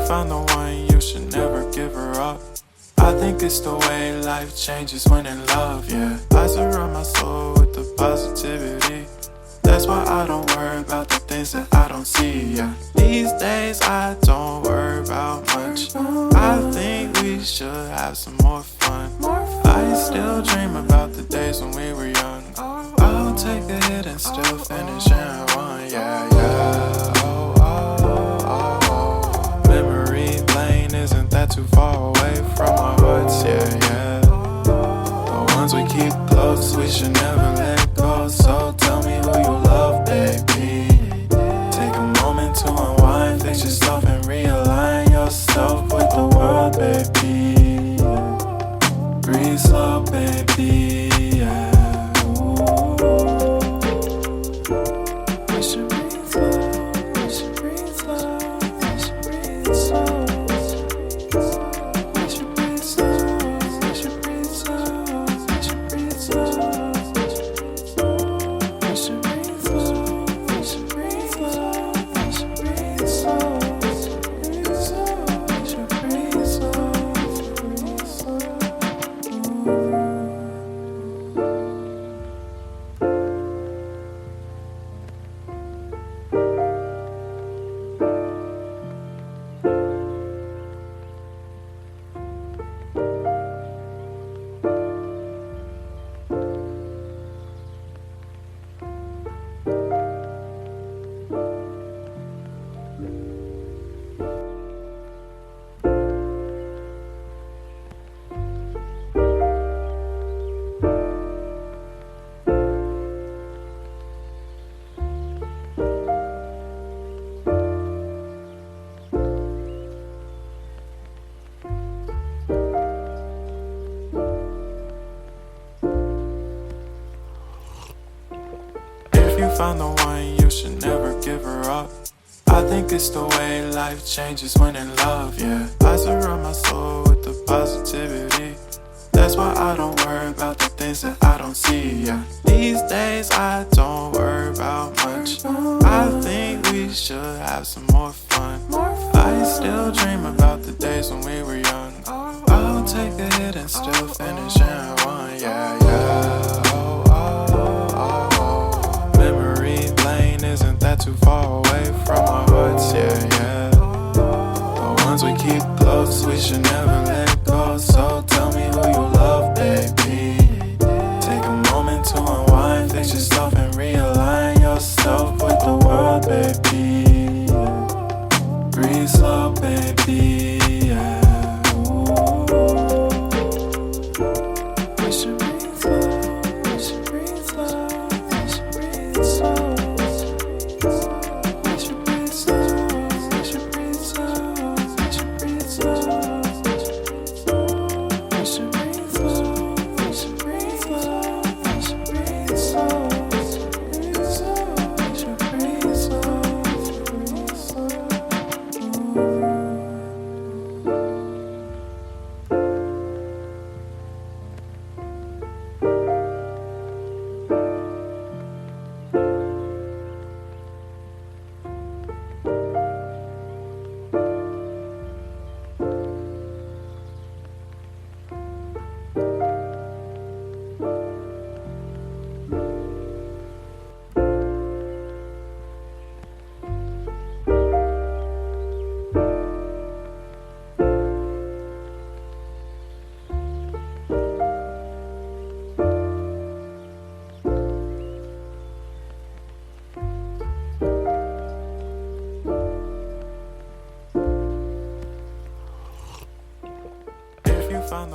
found the one, you should never give her up. I think it's the way life changes when in love, yeah. I surround my soul with the positivity. That's why I don't worry about the things that I don't see, yeah. These days I don't worry about much. I think we should have some more fun. I still dream about the days when we were young. I'll take a hit and still finish and one, yeah, yeah. Oh, oh, oh, oh. Memory lane, isn't that too far away from our hearts, yeah, yeah. The ones we keep close, we should never let go. So tell me who you love, baby. Take a moment to unwind, fix yourself and realign yourself with the world, baby. Breathe slow, baby, yeah. We should breathe slow, we should breathe slow, we should breathe slow. We should breathe slow, we should breathe slow, we should breathe slow. We should breathe slow, we should breathe slow, we should breathe slow. We should breathe slow, breathe slow. If you found the one, you should never give her up. I think it's the way life changes when in love, yeah. I surround my soul with the positivity. That's why I don't worry about the things that I don't see, yeah. These days I don't worry about much. I think we should have some more fun. I still dream about the days when we were young. I'll take a hit and still finish and one, yeah, yeah. Oh, oh, oh, oh. Memory lane, isn't that too far away from our hearts, yeah, yeah. The ones we keep close, we should never let go. So tell me who you love, baby. Take a moment to unwind, fix yourself and realign yourself with the world, baby. Breathe slow, baby, yeah. We should breathe slow, we should breathe slow, we should breathe slow. We should breathe slow, we should breathe slow, we should breathe slow. We should breathe slow, we should breathe slow, we should breathe slow. We should breathe slow, breathe slow. If you found